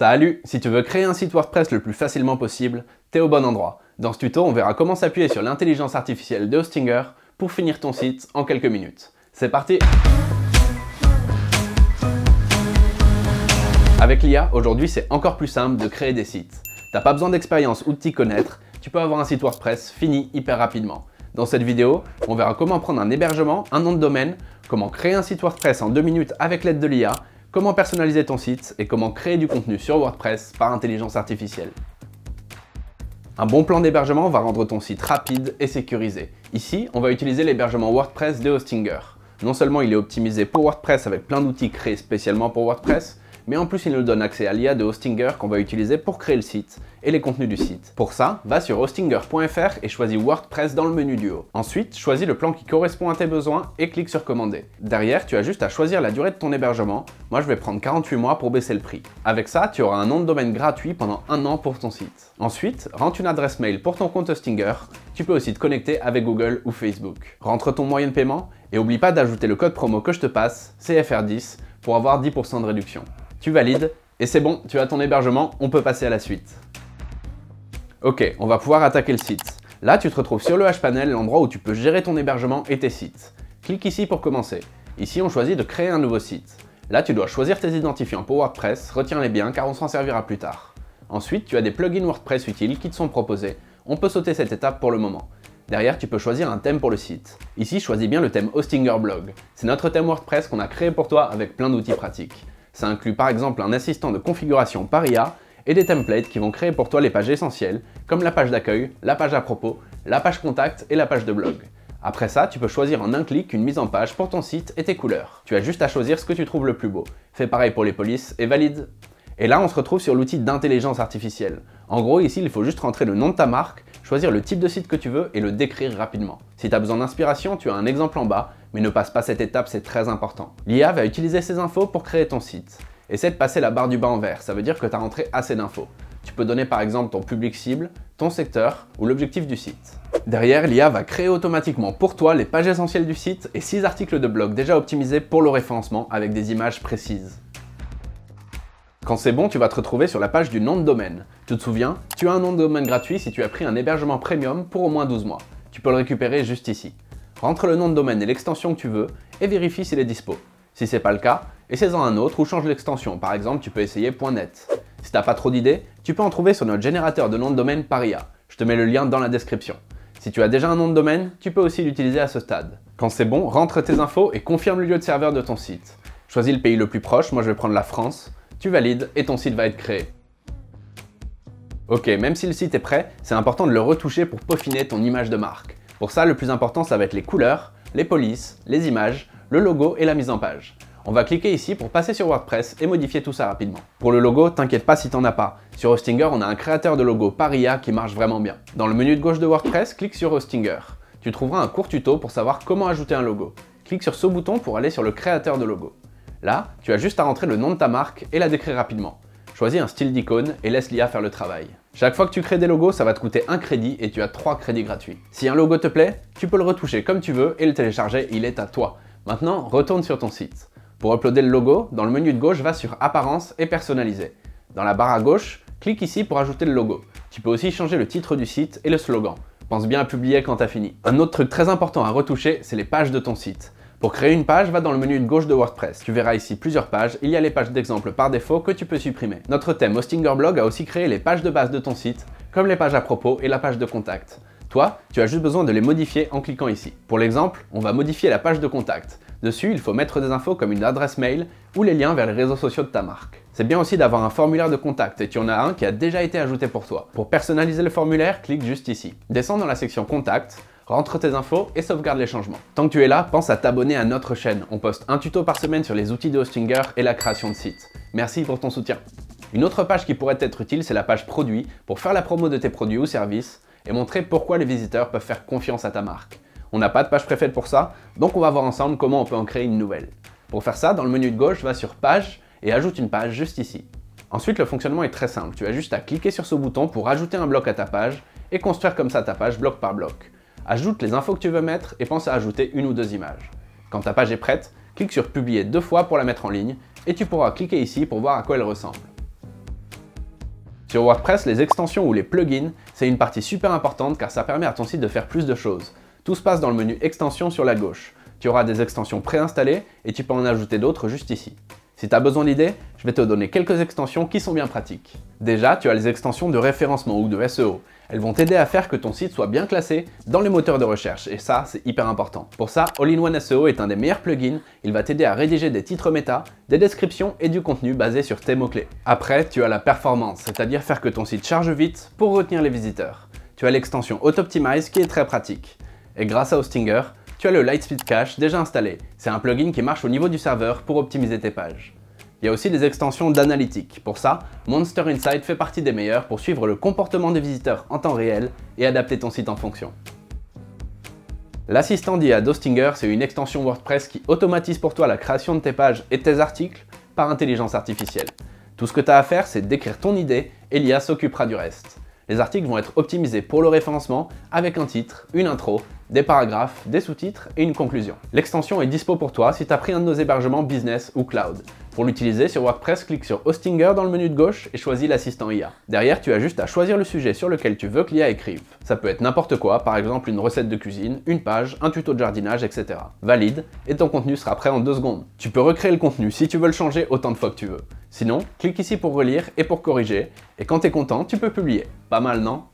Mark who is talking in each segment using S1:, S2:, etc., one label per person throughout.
S1: Salut! Si tu veux créer un site WordPress le plus facilement possible, t'es au bon endroit. Dans ce tuto, on verra comment s'appuyer sur l'intelligence artificielle de Hostinger pour finir ton site en quelques minutes. C'est parti! Avec l'IA, aujourd'hui, c'est encore plus simple de créer des sites. T'as pas besoin d'expérience ou de t'y connaître, tu peux avoir un site WordPress fini hyper rapidement. Dans cette vidéo, on verra comment prendre un hébergement, un nom de domaine, comment créer un site WordPress en 2 minutes avec l'aide de l'IA, comment personnaliser ton site et comment créer du contenu sur WordPress par intelligence artificielle. Un bon plan d'hébergement va rendre ton site rapide et sécurisé. Ici, on va utiliser l'hébergement WordPress de Hostinger. Non seulement il est optimisé pour WordPress avec plein d'outils créés spécialement pour WordPress, mais en plus il nous donne accès à l'IA de Hostinger qu'on va utiliser pour créer le site et les contenus du site. Pour ça, va sur hostinger.fr et choisis WordPress dans le menu du haut. Ensuite, choisis le plan qui correspond à tes besoins et clique sur commander. Derrière, tu as juste à choisir la durée de ton hébergement. Moi, je vais prendre 48 mois pour baisser le prix. Avec ça, tu auras un nom de domaine gratuit pendant 1 an pour ton site. Ensuite, rentre une adresse mail pour ton compte Hostinger. Tu peux aussi te connecter avec Google ou Facebook. Rentre ton moyen de paiement et n'oublie pas d'ajouter le code promo que je te passe, CFR10, pour avoir 10% de réduction. Tu valides et c'est bon, tu as ton hébergement, on peut passer à la suite. Ok, on va pouvoir attaquer le site. Là, tu te retrouves sur le H-Panel, l'endroit où tu peux gérer ton hébergement et tes sites. Clique ici pour commencer. Ici, on choisit de créer un nouveau site. Là, tu dois choisir tes identifiants pour WordPress, retiens-les bien car on s'en servira plus tard. Ensuite, tu as des plugins WordPress utiles qui te sont proposés. On peut sauter cette étape pour le moment. Derrière, tu peux choisir un thème pour le site. Ici, choisis bien le thème Hostinger Blog. C'est notre thème WordPress qu'on a créé pour toi avec plein d'outils pratiques. Ça inclut par exemple un assistant de configuration par IA et des templates qui vont créer pour toi les pages essentielles, comme la page d'accueil, la page à propos, la page contact et la page de blog. Après ça, tu peux choisir en un clic une mise en page pour ton site et tes couleurs. Tu as juste à choisir ce que tu trouves le plus beau. Fais pareil pour les polices et valide. Et là, on se retrouve sur l'outil d'intelligence artificielle. En gros, ici, il faut juste rentrer le nom de ta marque, choisir le type de site que tu veux et le décrire rapidement. Si tu as besoin d'inspiration, tu as un exemple en bas, mais ne passe pas cette étape, c'est très important. L'IA va utiliser ces infos pour créer ton site. Essaie de passer la barre du bas en vert, ça veut dire que tu as rentré assez d'infos. Tu peux donner par exemple ton public cible, ton secteur ou l'objectif du site. Derrière, l'IA va créer automatiquement pour toi les pages essentielles du site et 6 articles de blog déjà optimisés pour le référencement avec des images précises. Quand c'est bon, tu vas te retrouver sur la page du nom de domaine. Tu te souviens, tu as un nom de domaine gratuit si tu as pris un hébergement premium pour au moins 12 mois. Tu peux le récupérer juste ici. Rentre le nom de domaine et l'extension que tu veux et vérifie s'il est dispo. Si c'est pas le cas, essaie-en un autre ou change l'extension. Par exemple, tu peux essayer .net. Si t'as pas trop d'idées, tu peux en trouver sur notre générateur de nom de domaine par IA. Je te mets le lien dans la description. Si tu as déjà un nom de domaine, tu peux aussi l'utiliser à ce stade. Quand c'est bon, rentre tes infos et confirme le lieu de serveur de ton site. Choisis le pays le plus proche, moi je vais prendre la France. Tu valides et ton site va être créé. Ok, même si le site est prêt, c'est important de le retoucher pour peaufiner ton image de marque. Pour ça, le plus important, ça va être les couleurs, les polices, les images, le logo et la mise en page. On va cliquer ici pour passer sur WordPress et modifier tout ça rapidement. Pour le logo, t'inquiète pas si t'en as pas. Sur Hostinger, on a un créateur de logo par IA qui marche vraiment bien. Dans le menu de gauche de WordPress, clique sur Hostinger. Tu trouveras un court tuto pour savoir comment ajouter un logo. Clique sur ce bouton pour aller sur le créateur de logo. Là, tu as juste à rentrer le nom de ta marque et la décrire rapidement. Choisis un style d'icône et laisse l'IA faire le travail. Chaque fois que tu crées des logos, ça va te coûter 1 crédit et tu as 3 crédits gratuits. Si un logo te plaît, tu peux le retoucher comme tu veux et le télécharger, il est à toi. Maintenant, retourne sur ton site. Pour uploader le logo, dans le menu de gauche, va sur Apparence et Personnaliser. Dans la barre à gauche, clique ici pour ajouter le logo. Tu peux aussi changer le titre du site et le slogan. Pense bien à publier quand tu as fini. Un autre truc très important à retoucher, c'est les pages de ton site. Pour créer une page, va dans le menu de gauche de WordPress. Tu verras ici plusieurs pages, il y a les pages d'exemple par défaut que tu peux supprimer. Notre thème Hostinger Blog a aussi créé les pages de base de ton site, comme les pages à propos et la page de contact. Toi, tu as juste besoin de les modifier en cliquant ici. Pour l'exemple, on va modifier la page de contact. Dessus, il faut mettre des infos comme une adresse mail ou les liens vers les réseaux sociaux de ta marque. C'est bien aussi d'avoir un formulaire de contact et tu en as un qui a déjà été ajouté pour toi. Pour personnaliser le formulaire, clique juste ici. Descends dans la section Contact, rentre tes infos et sauvegarde les changements. Tant que tu es là, pense à t'abonner à notre chaîne. On poste un tuto par semaine sur les outils de Hostinger et la création de sites. Merci pour ton soutien. Une autre page qui pourrait être utile, c'est la page Produits pour faire la promo de tes produits ou services et montrer pourquoi les visiteurs peuvent faire confiance à ta marque. On n'a pas de page préfaite pour ça, donc on va voir ensemble comment on peut en créer une nouvelle. Pour faire ça, dans le menu de gauche, va sur Page et ajoute une page juste ici. Ensuite, le fonctionnement est très simple. Tu as juste à cliquer sur ce bouton pour ajouter un bloc à ta page et construire comme ça ta page bloc par bloc. Ajoute les infos que tu veux mettre et pense à ajouter 1 ou 2 images. Quand ta page est prête, clique sur Publier 2 fois pour la mettre en ligne et tu pourras cliquer ici pour voir à quoi elle ressemble. Sur WordPress, les extensions ou les plugins, c'est une partie super importante car ça permet à ton site de faire plus de choses. Tout se passe dans le menu extensions sur la gauche. Tu auras des extensions préinstallées et tu peux en ajouter d'autres juste ici. Si tu as besoin d'idées, je vais te donner quelques extensions qui sont bien pratiques. Déjà, tu as les extensions de référencement ou de SEO. Elles vont t'aider à faire que ton site soit bien classé dans les moteurs de recherche et ça, c'est hyper important. Pour ça, All-in-One SEO est un des meilleurs plugins. Il va t'aider à rédiger des titres méta, des descriptions et du contenu basé sur tes mots-clés. Après, tu as la performance, c'est-à-dire faire que ton site charge vite pour retenir les visiteurs. Tu as l'extension Auto-Optimize qui est très pratique. Et grâce à Hostinger, tu as le Lightspeed Cache déjà installé. C'est un plugin qui marche au niveau du serveur pour optimiser tes pages. Il y a aussi des extensions d'analytique. Pour ça, Monster Insight fait partie des meilleures pour suivre le comportement des visiteurs en temps réel et adapter ton site en fonction. L'assistant d'IA d'Hostinger, c'est une extension WordPress qui automatise pour toi la création de tes pages et de tes articles par intelligence artificielle. Tout ce que tu as à faire, c'est d'écrire ton idée et l'IA s'occupera du reste. Les articles vont être optimisés pour le référencement avec un titre, une intro, des paragraphes, des sous-titres et une conclusion. L'extension est dispo pour toi si tu as pris un de nos hébergements business ou cloud. Pour l'utiliser sur WordPress, clique sur Hostinger dans le menu de gauche et choisis l'assistant IA. Derrière, tu as juste à choisir le sujet sur lequel tu veux que l'IA écrive. Ça peut être n'importe quoi, par exemple une recette de cuisine, une page, un tuto de jardinage, etc. Valide et ton contenu sera prêt en 2 secondes. Tu peux recréer le contenu si tu veux le changer autant de fois que tu veux. Sinon, clique ici pour relire et pour corriger, et quand tu es content, tu peux publier. Pas mal, non ?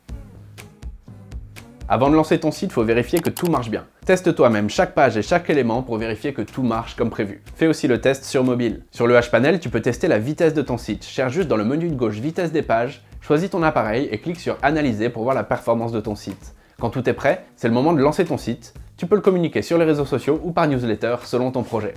S1: Avant de lancer ton site, il faut vérifier que tout marche bien. Teste toi-même chaque page et chaque élément pour vérifier que tout marche comme prévu. Fais aussi le test sur mobile. Sur le H-Panel, tu peux tester la vitesse de ton site. Cherche juste dans le menu de gauche vitesse des pages, choisis ton appareil et clique sur Analyser pour voir la performance de ton site. Quand tout est prêt, c'est le moment de lancer ton site. Tu peux le communiquer sur les réseaux sociaux ou par newsletter selon ton projet.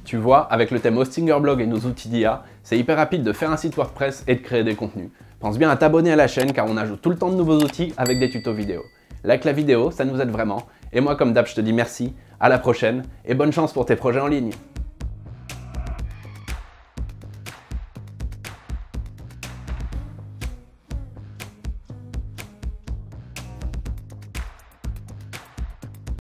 S1: Tu vois, avec le thème Hostinger Blog et nos outils d'IA, c'est hyper rapide de faire un site WordPress et de créer des contenus. Pense bien à t'abonner à la chaîne car on ajoute tout le temps de nouveaux outils avec des tutos vidéo. Like la vidéo, ça nous aide vraiment. Et moi comme d'hab, je te dis merci, à la prochaine et bonne chance pour tes projets en ligne.